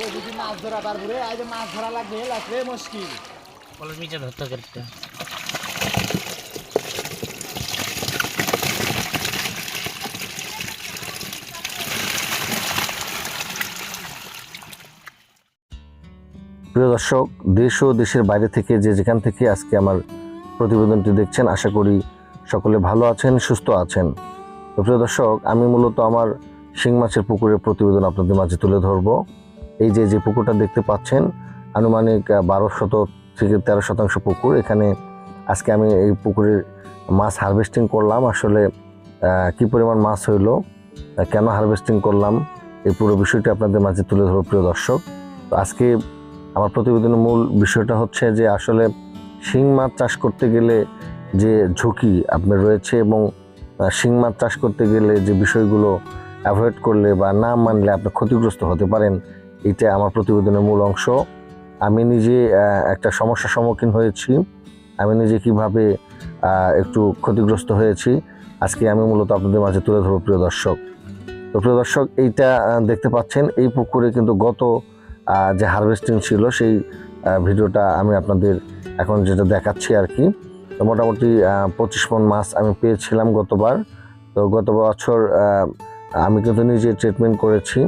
যদি মাছ ধরা পারবো রে, আজ মাছ ধরা লাগবে লাগবে মুশকিল। বলে নিচে ধরতে করতে প্রিয় দর্শক, দেশ ও দেশের বাইরে থেকে যে যেখান থেকে আজকে আমার প্রতিবেদনটি দেখছেন, আশা করি সকলে ভালো আছেন, সুস্থ আছেন। তো প্রিয় দর্শক, আমি মূলত আমার শিং মাছের পুকুরের প্রতিবেদন আপনাদের মাঝে তুলে ধরব। এই যে পুকুরটা দেখতে পাচ্ছেন, আনুমানিক 12 থেকে 13% পুকুর। এখানে আজকে আমি এই পুকুরের মাছ হারভেস্টিং করলাম। আসলে কি পরিমাণ মাছ হইলো, কেন হারভেস্টিং করলাম, এই পুরো বিষয়টি আপনাদের মাঝে তুলে ধরব প্রিয় দর্শক। তো আজকে আমার প্রতিবেদনের মূল বিষয়টা হচ্ছে যে আসলে শিং মাছ চাষ করতে গেলে যে ঝুঁকি আপনার রয়েছে এবং শিং মাছ চাষ করতে গেলে যে বিষয়গুলো অ্যাভয়েড করলে বা না মানলে আপনি ক্ষতিগ্রস্ত হতে পারেন, এটা আমার প্রতিবেদনের মূল অংশ। আমি নিজে একটা সমস্যার সম্মুখীন হয়েছি, আমি নিজে কিভাবে একটু ক্ষতিগ্রস্ত হয়েছি আজকে আমি মূলত আপনাদের মাঝে তুলে ধরব প্রিয় দর্শক। তো প্রিয় দর্শক, এইটা দেখতে পাচ্ছেন, এই পুকুরে কিন্তু গত যে হারভেস্টিং ছিল সেই ভিডিওটা আমি আপনাদের এখন যেটা দেখাচ্ছি আর কি। তো মোটামুটি 25 মণ মাছ আমি পেয়েছিলাম গতবার। তো গত বছর আমি কিন্তু নিজে ট্রিটমেন্ট করেছি।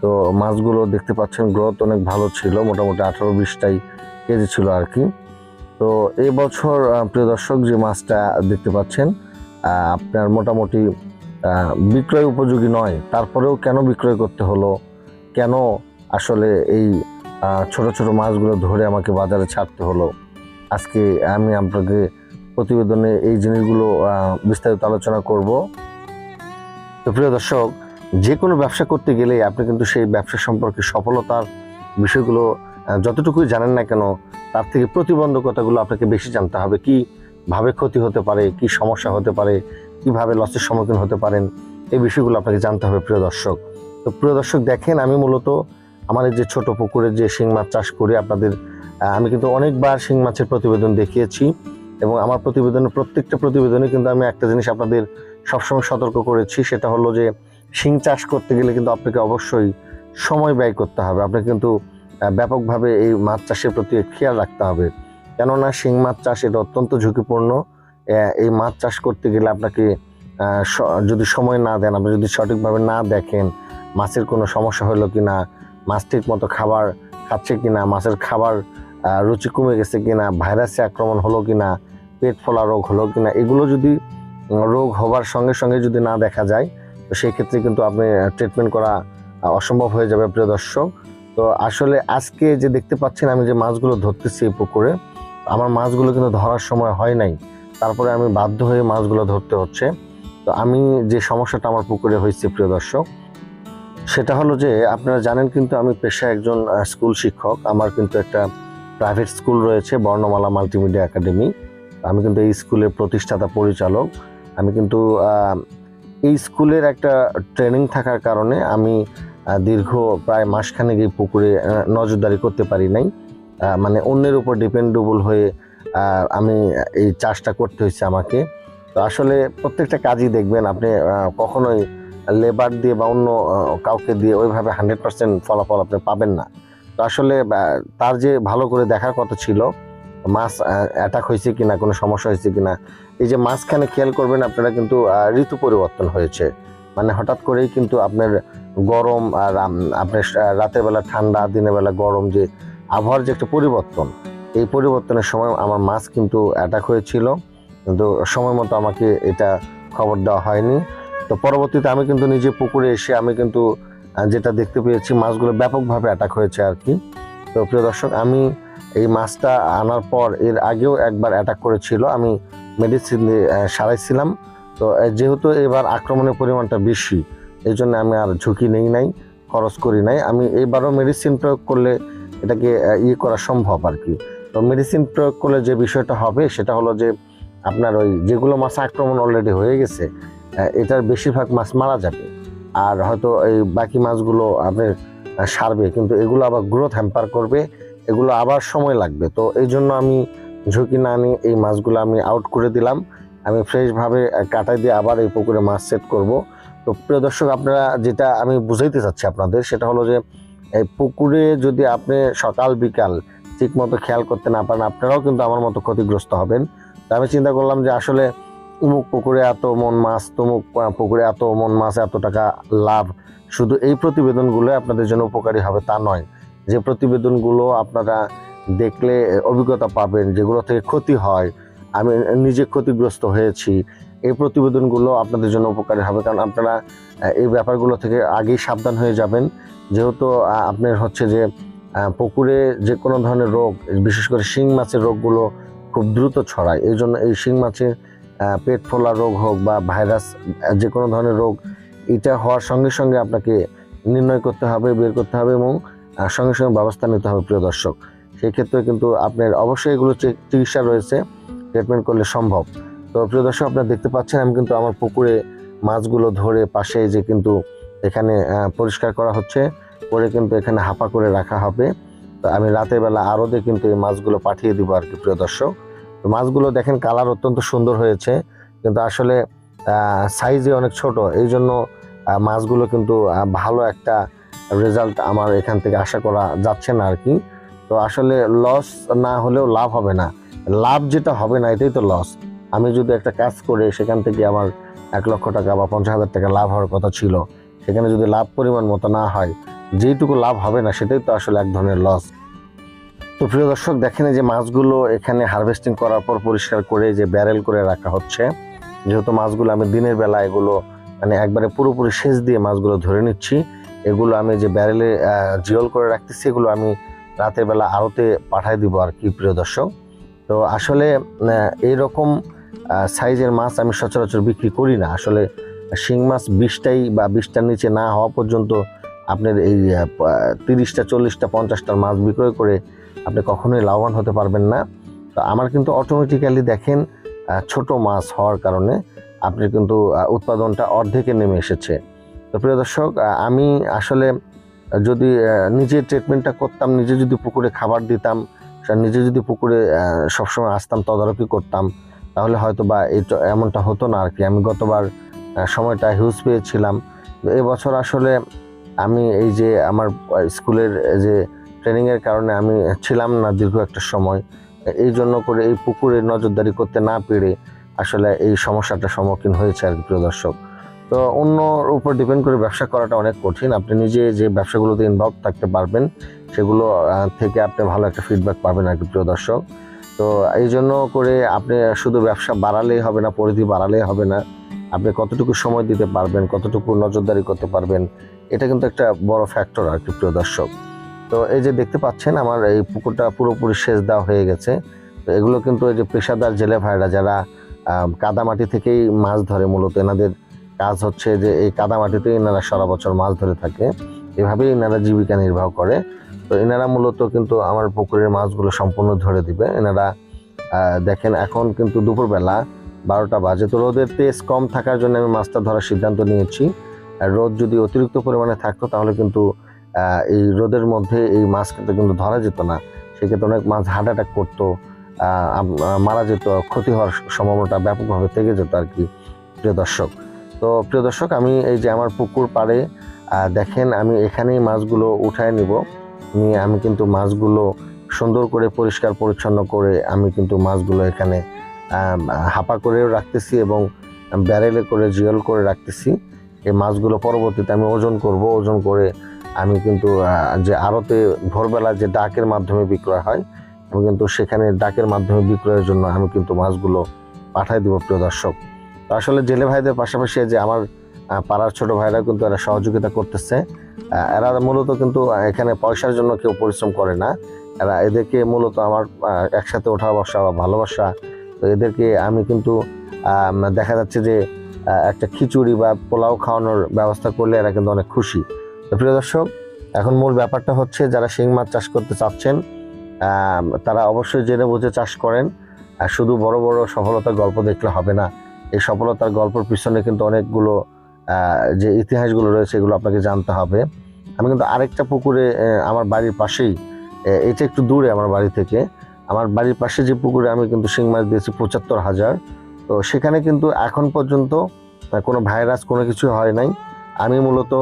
তো মাছগুলো দেখতে পাচ্ছেন গ্রোথ অনেক ভালো ছিল, মোটামুটি 18-20টাই কেজি ছিল আর কি। তো এই বছর প্রিয় দর্শক, যে মাছটা দেখতে পাচ্ছেন আপনার মোটামুটি বিক্রয় উপযোগী নয়। তারপরেও কেন বিক্রয় করতে হলো, কেন আসলে এই ছোট ছোট মাছগুলো ধরে আমাকে বাজারে ছাড়তে হলো, আজকে আমি আপনাকে প্রতিবেদনে এই জিনিসগুলো বিস্তারিত আলোচনা করব। তো প্রিয় দর্শক, যে কোনো ব্যবসা করতে গেলে আপনি কিন্তু সেই ব্যবসা সম্পর্কে সফলতার বিষয়গুলো যতটুকুই জানেন না কেন, তার থেকে প্রতিবন্ধকতাগুলো আপনাকে বেশি জানতে হবে। কীভাবে ক্ষতি হতে পারে, কি সমস্যা হতে পারে, কিভাবে লসের সম্মুখীন হতে পারেন, এই বিষয়গুলো আপনাকে জানতে হবে প্রিয় দর্শক। তো প্রিয় দর্শক দেখেন, আমি মূলত আমার এই যে ছোট পুকুরে যে শিং মাছ চাষ করি, আপনাদের আমি কিন্তু অনেকবার শিং মাছের প্রতিবেদন দেখিয়েছি এবং আমার প্রতিবেদনের প্রত্যেকটা প্রতিবেদনে কিন্তু আমি একটা জিনিস আপনাদের সবসময় সতর্ক করেছি, সেটা হলো যে শিং চাষ করতে গেলে কিন্তু আপনাকে অবশ্যই সময় ব্যয় করতে হবে। আপনাকে কিন্তু ব্যাপকভাবে এই মাছ চাষের প্রতি খেয়াল রাখতে হবে, কেননা শিং মাছ চাষ এটা অত্যন্ত ঝুঁকিপূর্ণ। এই মাছ চাষ করতে গেলে আপনাকে যদি সময় না দেন, আপনি যদি সঠিকভাবে না দেখেন মাছের কোনো সমস্যা হলো কি না, মাছ ঠিক মতো খাবার খাচ্ছে কিনা, মাছের খাবার রুচি কমে গেছে কিনা, ভাইরাসে আক্রমণ হলো কিনা, পেট ফোলা রোগ হলো কিনা, এগুলো যদি রোগ হবার সঙ্গে সঙ্গে যদি না দেখা যায়, তো সেই ক্ষেত্রে কিন্তু আপনি ট্রিটমেন্ট করা অসম্ভব হয়ে যাবে প্রিয় দর্শক। তো আসলে আজকে যে দেখতে পাচ্ছেন আমি যে মাছগুলো ধরতেছি এই পুকুরে, আমার মাছগুলো কিন্তু ধরার সময় হয় নাই, তারপরে আমি বাধ্য হয়ে মাছগুলো ধরতে হচ্ছে। তো আমি যে সমস্যাটা আমার পুকুরে হয়েছে প্রিয় দর্শক, সেটা হলো যে আপনারা জানেন কিন্তু আমি পেশায় একজন স্কুল শিক্ষক। আমার কিন্তু একটা প্রাইভেট স্কুল রয়েছে, বর্ণমালা মাল্টিমিডিয়া একাডেমি। আমি কিন্তু এই স্কুলের প্রতিষ্ঠাতা পরিচালক। আমি কিন্তু এই স্কুলের একটা ট্রেনিং থাকার কারণে আমি দীর্ঘ প্রায় মাসখানেক এই পুকুরে নজরদারি করতে পারি নাই, মানে অন্যের উপর ডিপেন্ডেবল হয়ে আমি এই চাষটা করতে হয়েছে আমাকে। তো আসলে প্রত্যেকটা কাজই দেখবেন আপনি কখনোই লেবার দিয়ে বা অন্য কাউকে দিয়ে ওইভাবে 100% ফলাফল আপনি পাবেন না। তো আসলে তার যে ভালো করে দেখার কথা ছিল মাছ অ্যাটাক হয়েছে কিনা, কোনো সমস্যা হয়েছে কিনা। এই যে মাঝখানে খেয়াল করবেন আপনারা কিন্তু ঋতু পরিবর্তন হয়েছে, মানে হঠাৎ করেই কিন্তু আপনার গরম আর আপনার রাতের বেলা ঠান্ডা, দিনের বেলা গরম, যে আবহাওয়ার যে একটা পরিবর্তন, এই পরিবর্তনের সময় আমার মাছ কিন্তু অ্যাটাক হয়েছিল, কিন্তু সময় মতো আমাকে এটা খবর দেওয়া হয়নি। তো পরবর্তীতে আমি কিন্তু নিজে পুকুরে এসে আমি কিন্তু যেটা দেখতে পেয়েছি, মাছগুলো ব্যাপকভাবে অ্যাটাক হয়েছে আর কি। তো প্রিয় দর্শক, আমি এই মাছটা আনার পর এর আগেও একবার অ্যাটাক করেছিল, আমি মেডিসিন দিয়ে সারাইছিলাম। তো যেহেতু এবার আক্রমণের পরিমাণটা বেশি, এই জন্য আমি আর ঝুঁকি নেই নাই, খরচ করি নাই। আমি এইবারও মেডিসিন প্রয়োগ করলে এটাকে করা সম্ভব আর কি। তো মেডিসিন প্রয়োগ করলে যে বিষয়টা হবে সেটা হলো যে আপনার ওই যেগুলো মাছ আক্রমণ অলরেডি হয়ে গেছে, এটার বেশিরভাগ মাছ মারা যাবে, আর হয়তো এই বাকি মাছগুলো আপনার সারবে, কিন্তু এগুলো আবার গ্রোথ হ্যাম্পার করবে, এগুলো আবার সময় লাগবে। তো এই জন্য আমি ঝুঁকি না নিয়ে এই মাছগুলো আমি আউট করে দিলাম। আমি ফ্রেশভাবে কাটাই দিয়ে আবার এই পুকুরে মাছ সেট করব। তো প্রিয় দর্শক, আপনারা যেটা আমি বুঝাইতে চাচ্ছি আপনাদের, সেটা হলো যে এই পুকুরে যদি আপনি সকাল বিকাল ঠিক মতো খেয়াল করতে না পারেন, আপনারাও কিন্তু আমার মতো ক্ষতিগ্রস্ত হবেন। তো আমি চিন্তা করলাম যে আসলে অমুক পুকুরে এত মন মাছ, তমুক পুকুরে এত মন মাছ, এত টাকা লাভ। শুধু এই প্রতিবেদনগুলো আপনাদের জন্য উপকারী হবে তা নয়, যে প্রতিবেদনগুলো আপনারা দেখলে অভিজ্ঞতা পাবেন, যেগুলো থেকে ক্ষতি হয়, আমি নিজে ক্ষতিগ্রস্ত হয়েছি, এই প্রতিবেদনগুলো আপনাদের জন্য উপকারী হবে। কারণ আপনারা এই ব্যাপারগুলো থেকে আগেই সাবধান হয়ে যাবেন। যেহেতু আপনার হচ্ছে যে পুকুরে যে কোনো ধরনের রোগ, বিশেষ করে শিং মাছের রোগগুলো খুব দ্রুত ছড়ায়। এই জন্য এই শিং মাছের পেট ফোলা রোগ হোক বা ভাইরাস, যে কোনো ধরনের রোগ, এটা হওয়ার সঙ্গে সঙ্গে আপনাকে নির্ণয় করতে হবে, বের করতে হবে এবং সঙ্গে সঙ্গে ব্যবস্থা নিতে হবে প্রিয় দর্শক। সেই ক্ষেত্রে কিন্তু আপনার অবশ্যই এগুলো চিকিৎসা রয়েছে, ট্রিটমেন্ট করলে সম্ভব। তো প্রিয় দর্শক, আপনারা দেখতে পাচ্ছেন আমি কিন্তু আমার পুকুরে মাছগুলো ধরে পাশে যে কিন্তু এখানে পরিষ্কার করা হচ্ছে, করে কিন্তু এখানে হাপা করে রাখা হবে। তো আমি রাতের বেলা আরদে কিন্তু এই মাছগুলো পাঠিয়ে দিব আর কি প্রিয় দর্শক। তো মাছগুলো দেখেন কালার অত্যন্ত সুন্দর হয়েছে, কিন্তু আসলে সাইজে অনেক ছোট, এই জন্য মাছগুলো কিন্তু ভালো একটা রেজাল্ট আমার এখান থেকে আশা করা যাচ্ছে না আর কি। তো আসলে লস না হলেও লাভ হবে না, লাভ যেটা হবে না এটাই তো লস। আমি যদি একটা কাজ করে সেখান থেকে আমার 1 লক্ষ টাকা বা 50,000 টাকা লাভ হওয়ার কথা ছিল, সেখানে যদি লাভ পরিমাণ মতো না হয়, যেইটুকু লাভ হবে না সেটাই তো আসলে এক ধরনের লস। তো প্রিয় দর্শক, দেখেন যে মাছগুলো এখানে হারভেস্টিং করার পর পরিষ্কার করে যে ব্যারেল করে রাখা হচ্ছে। যেহেতু মাছগুলো আমি দিনের বেলা এগুলো মানে একবারে পুরোপুরি সেচ দিয়ে মাছগুলো ধরে নিচ্ছি, এগুলো আমি যে ব্যারেলে জিওল করে রাখতেছি, এগুলো আমি রাতের বেলা আড়তে পাঠাই দিব আর কি প্রিয় দর্শক। তো আসলে এইরকম সাইজের মাছ আমি সচরাচর বিক্রি করি না। আসলে শিং মাছ 20টাই বা 20টার নিচে না হওয়া পর্যন্ত আপনার এই 30টা 40টা 50টার মাছ বিক্রয় করে আপনি কখনোই লাভবান হতে পারবেন না। তো আমার কিন্তু অটোমেটিক্যালি দেখেন ছোট মাছ হওয়ার কারণে আপনি কিন্তু উৎপাদনটা অর্ধেকে নেমে এসেছে। তো প্রিয় দর্শক, আমি আসলে যদি নিজে ট্রিটমেন্টটা করতাম, নিজে যদি পুকুরে খাবার দিতাম, নিজে যদি পুকুরে সবসময় আসতাম, তদারকি করতাম, তাহলে হয়তো বা এমনটা হতো না আর কি। আমি গতবার সময়টা হিউজ পেয়েছিলাম। এবছর আসলে আমি এই যে আমার স্কুলের যে ট্রেনিংয়ের কারণে আমি ছিলাম না দীর্ঘ একটা সময়, এই জন্য করে এই পুকুরে নজরদারি করতে না পেরে আসলে এই সমস্যাটার সম্মুখীন হয়েছে আর কি প্রিয় দর্শক। তো অন্যর উপর ডিপেন্ড করে ব্যবসা করাটা অনেক কঠিন। আপনি নিজে যে ব্যবসাগুলোতে ইনভলভ থাকতে পারবেন, সেগুলো থেকে আপনি ভালো একটা ফিডব্যাক পাবেন আর কি প্রিয় দর্শক। তো এই জন্য করে আপনি শুধু ব্যবসা বাড়ালেই হবে না, পরিধি বাড়ালেই হবে না, আপনি কতটুকু সময় দিতে পারবেন, কতটুকু নজরদারি করতে পারবেন, এটা কিন্তু একটা বড় ফ্যাক্টর আর কি প্রিয় দর্শক। তো এই যে দেখতে পাচ্ছেন আমার এই পুকুরটা পুরোপুরি সেচ দেওয়া হয়ে গেছে। তো এগুলো কিন্তু এই যে পেশাদার জেলে ভাইরা যারা কাদামাটি থেকেই মাছ ধরে, মূলত এনাদের কাজ হচ্ছে যে এই কাদামাটিতেই এনারা সারা বছর মাছ ধরে থাকে, এভাবেই এনারা জীবিকা নির্বাহ করে। তো এনারা মূলত কিন্তু আমার পুকুরের মাছগুলো সম্পূর্ণ ধরে দিবে। এনারা দেখেন এখন কিন্তু দুপুরবেলা 12টা বাজে। তো রোদের তেজ কম থাকার জন্য আমি মাছটা ধরার সিদ্ধান্ত নিয়েছি। আর রোদ যদি অতিরিক্ত পরিমাণে থাকতো তাহলে কিন্তু এই রোদের মধ্যে এই মাছ কিন্তু ধরা যেত না। সেক্ষেত্রে অনেক মাছ হার্ট অ্যাটাক করতো, মারা যেত, ক্ষতি হওয়ার সম্ভাবনাটা ব্যাপকভাবে থেকে যেত আর কি প্রিয় দর্শক। তো প্রিয় দর্শক, আমি এই যে আমার পুকুর পাড়ে দেখেন আমি এখানেই মাছগুলো উঠায় নিয়ে আমি কিন্তু মাছগুলো সুন্দর করে পরিষ্কার পরিচ্ছন্ন করে আমি কিন্তু মাছগুলো এখানে হাপা করেও রাখতেছি এবং ব্যারেলে করে জিওল করে রাখতেছি। এই মাছগুলো পরবর্তীতে আমি ওজন করব, ওজন করে আমি কিন্তু যে আড়তে ভোরবেলা যে ডাকের মাধ্যমে বিক্রয় হয়, আমি কিন্তু সেখানে ডাকের মাধ্যমে বিক্রয়ের জন্য আমি কিন্তু মাছগুলো পাঠাই দিব প্রিয় দর্শক। তো আসলে জেলে ভাইদের পাশাপাশি যে আমার পাড়ার ছোট ভাইরা কিন্তু এরা সহযোগিতা করতেছে। এরা মূলত কিন্তু এখানে পয়সার জন্য কেউ পরিশ্রম করে না, এরা এদেরকে মূলত আমার একসাথে ওঠা বসা বা ভালোবাসা। তো এদেরকে আমি কিন্তু দেখা যাচ্ছে যে একটা খিচুড়ি বা পোলাও খাওয়ানোর ব্যবস্থা করলে এরা কিন্তু অনেক খুশি। তো প্রিয় দর্শক, এখন মূল ব্যাপারটা হচ্ছে যারা শিং মাছ চাষ করতে চাচ্ছেন তারা অবশ্যই জেনে বুঝে চাষ করেন। আর শুধু বড় বড় সফলতার গল্প দেখলে হবে না, এই সফলতার গল্পের পিছনে কিন্তু অনেকগুলো যে ইতিহাসগুলো রয়েছে এগুলো আপনাকে জানতে হবে। আমি কিন্তু আরেকটা পুকুরে আমার বাড়ির পাশেই, এটা একটু দূরে আমার বাড়ি থেকে, আমার বাড়ির পাশে যে পুকুরে আমি কিন্তু শিং মাছ দিয়েছি 75,000। তো সেখানে কিন্তু এখন পর্যন্ত কোনো ভাইরাস কোনো কিছু হয় নাই। আমি মূলত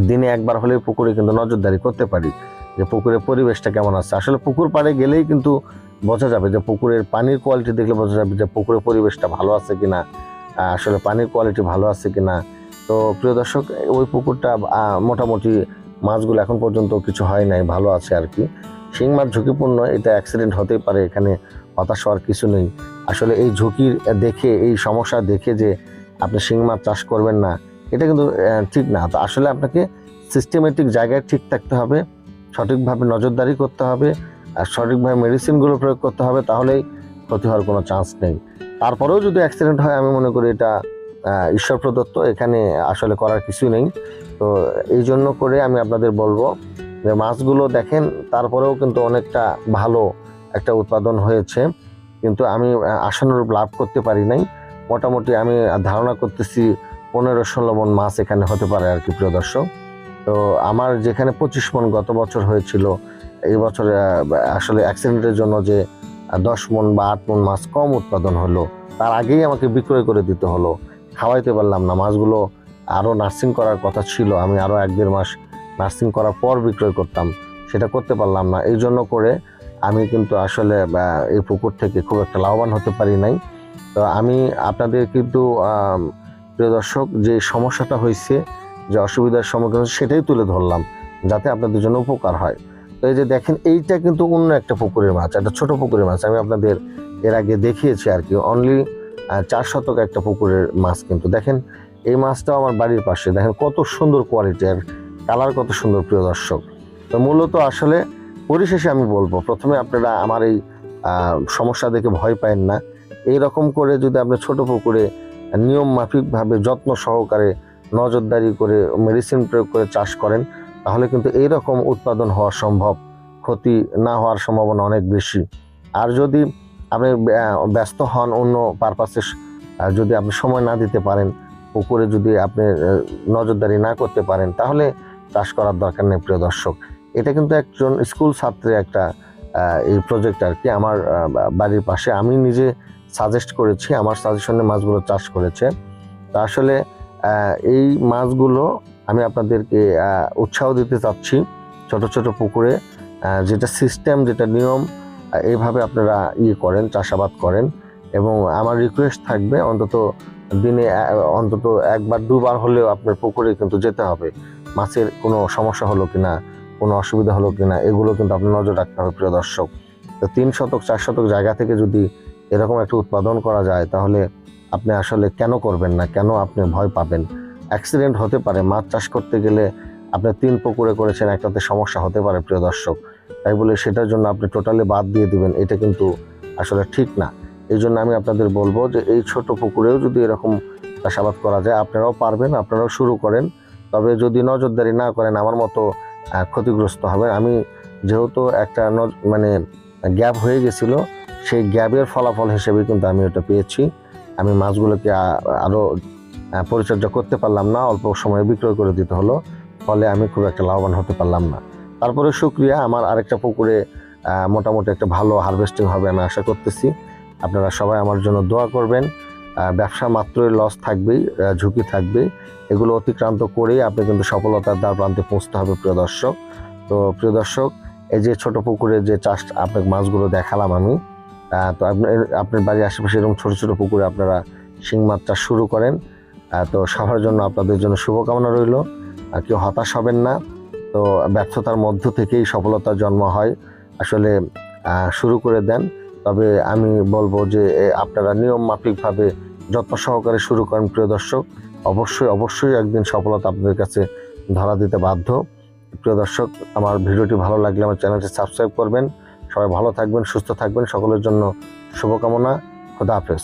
দিনে একবার হলে পুকুরে কিন্তু নজরদারি করতে পারি যে পুকুরের পরিবেশটা কেমন আছে। আসলে পুকুর পাড়ে গেলেই কিন্তু বোঝা যাবে যে পুকুরের পানির কোয়ালিটি দেখলে বোঝা যাবে যে পুকুরের পরিবেশটা ভালো আছে কিনা, আসলে পানির কোয়ালিটি ভালো আছে কিনা। তো প্রিয় দর্শক, ওই পুকুরটা মোটামুটি মাছগুলো এখন পর্যন্ত কিছু হয় নাই, ভালো আছে আর কি। শিং মাছ ঝুঁকিপূর্ণ, এটা অ্যাক্সিডেন্ট হতেই পারে, এখানে হতাশ হওয়ার কিছু নেই। আসলে এই ঝুঁকির দেখে, এই সমস্যা দেখে যে আপনি শিং মাছ চাষ করবেন না, এটা কিন্তু ঠিক না। তো আসলে আপনাকে সিস্টেমেটিক জায়গায় ঠিক থাকতে হবে, সঠিকভাবে নজরদারি করতে হবে, আর সঠিকভাবে মেডিসিনগুলো প্রয়োগ করতে হবে, তাহলেই ক্ষতি হওয়ার কোনো চান্স নেই। তারপরেও যদি অ্যাক্সিডেন্ট হয়, আমি মনে করি এটা ঈশ্বর প্রদত্ত, এখানে আসলে করার কিছু নেই। তো এই জন্য করে আমি আপনাদের বলবো যে মাছগুলো দেখেন, তারপরেও কিন্তু অনেকটা ভালো একটা উৎপাদন হয়েছে, কিন্তু আমি আশানুরূপ লাভ করতে পারি নাই। মোটামুটি আমি ধারণা করতেছি 15-16 মণ মাছ এখানে হতে পারে আর কি প্রিয় দর্শক। তো আমার যেখানে 25 মণ গত বছর হয়েছিল, এই বছর আসলে অ্যাক্সিডেন্টের জন্য যে 10 মণ বা 8 মণ মাছ কম উৎপাদন হলো, তার আগেই আমাকে বিক্রয় করে দিতে হলো, খাওয়াইতে পারলাম না। মাছগুলো আরও নার্সিং করার কথা ছিল, আমি আরও 1-1.5 মাস নার্সিং করার পর বিক্রয় করতাম, সেটা করতে পারলাম না। এই জন্য করে আমি কিন্তু আসলে এই পুকুর থেকে খুব একটা লাভবান হতে পারি নাই। তো আমি আপনাদের কিন্তু প্রিয় দর্শক, যে সমস্যাটা হয়েছে, যে অসুবিধার সম্মুখীন হচ্ছে, সেটাই তুলে ধরলাম যাতে আপনাদের জন্য উপকার হয়। তো এই যে দেখেন, এইটা কিন্তু অন্য একটা পুকুরের মাছ, একটা ছোট পুকুরের মাছ, আমি আপনাদের এর আগে দেখিয়েছি আর কি। অনলি 4 শতক একটা পুকুরের মাছ। কিন্তু দেখেন, এই মাছটাও আমার বাড়ির পাশে, দেখেন কত সুন্দর কোয়ালিটি, আর কালার কত সুন্দর প্রিয় দর্শক। তো মূলত আসলে পরিশেষে আমি বলবো, প্রথমে আপনারা আমার এই সমস্যা দেখে ভয় পায়েন না। এইরকম করে যদি আপনি ছোট পুকুরে নিয়ম মাফিকভাবে যত্ন সহকারে নজরদারি করে মেডিসিন প্রয়োগ করে চাষ করেন, তাহলে কিন্তু এইরকম উৎপাদন হওয়া সম্ভব, ক্ষতি না হওয়ার সম্ভাবনা অনেক বেশি। আর যদি আপনি ব্যস্ত হন অন্য পারপাসে, যদি আপনি সময় না দিতে পারেন, পুকুরে যদি আপনি নজরদারি না করতে পারেন, তাহলে চাষ করার দরকার নেই প্রিয় দর্শক। এটা কিন্তু একজন স্কুল ছাত্রের একটা এই প্রজেক্ট আর কি, আমার বাড়ির পাশে। আমি নিজে সাজেস্ট করেছি, আমার সাজেশনে মাছগুলো চাষ করেছে। তো আসলে এই মাছগুলো আমি আপনাদেরকে উৎসাহ দিতে চাচ্ছি, ছোট ছোট পুকুরে যেটা সিস্টেম, যেটা নিয়ম, এইভাবে আপনারা করেন, চাষাবাদ করেন। এবং আমার রিকোয়েস্ট থাকবে, অন্তত দিনে অন্তত 1-2 বার হলেও আপনার পুকুরে কিন্তু যেতে হবে। মাছের কোনো সমস্যা হলো কিনা, কোনো অসুবিধা হলো কিনা, এগুলো কিন্তু আপনার নজর রাখতে হবে প্রিয় দর্শক। তো 3 শতক 4 শতক জায়গা থেকে যদি এরকম একটা উৎপাদন করা যায়, তাহলে আপনি আসলে কেন করবেন না, কেন আপনি ভয় পাবেন? অ্যাক্সিডেন্ট হতে পারে, মাছ চাষ করতে গেলে আপনি 3 পুকুরে করেছেন, একটাতে সমস্যা হতে পারে প্রিয় দর্শক। তাই বলে সেটার জন্য আপনি টোটালি বাদ দিয়ে দিবেন, এটা কিন্তু আসলে ঠিক না। এই জন্য আমি আপনাদের বলবো যে এই ছোট পুকুরেও যদি এরকম চাষাবাদ করা যায়, আপনারাও পারবেন, আপনারাও শুরু করেন। তবে যদি নজরদারি না করেন, আমার মতো ক্ষতিগ্রস্ত হবেন। আমি যেহেতু একটা মানে গ্যাপ হয়ে গেছিল, সেই গ্যাপের ফলাফল হিসেবে কিন্তু আমি ওটা পেয়েছি। আমি মাছগুলোকে আরও পরিচর্যা করতে পারলাম না, অল্প সময়ে বিক্রয় করে দিতে হলো, ফলে আমি খুব একটা লাভবান হতে পারলাম না। তারপরে শুকরিয়া, আমার আরেকটা পুকুরে মোটামুটি একটা ভালো হারভেস্টিং হবে আমি আশা করতেছি। আপনারা সবাই আমার জন্য দোয়া করবেন। ব্যবসা মাত্রই লস থাকবেই, ঝুঁকি থাকবেই, এগুলো অতিক্রান্ত করেই আপনি কিন্তু সফলতার দ্বার প্রান্তে পৌঁছতে হবে প্রিয় দর্শক। তো প্রিয় দর্শক, এই যে ছোট পুকুরে যে চাষ আপনাকে মাছগুলো দেখালাম আমি, তো আপনার বাড়ির আশেপাশে এরকম ছোট ছোট পুকুরে আপনারা শিং মাছ চাষ শুরু করেন। তো সবার জন্য, আপনাদের জন্য শুভকামনা রইল। কেউ হতাশ হবেন না। তো ব্যর্থতার মধ্য থেকেই সফলতার জন্ম হয়, আসলে শুরু করে দেন। তবে আমি বলবো যে আপনারা নিয়ম মাফিকভাবে যত্ন সহকারে শুরু করেন প্রিয় দর্শক, অবশ্যই অবশ্যই একদিন সফলতা আপনাদের কাছে ধরা দিতে বাধ্য। প্রিয় দর্শক, আমার ভিডিওটি ভালো লাগলে আমার চ্যানেলটি সাবস্ক্রাইব করবেন। সবাই ভালো থাকবেন, সুস্থ থাকবেন, সকলের জন্য শুভকামনা। খোদা হাফেজ।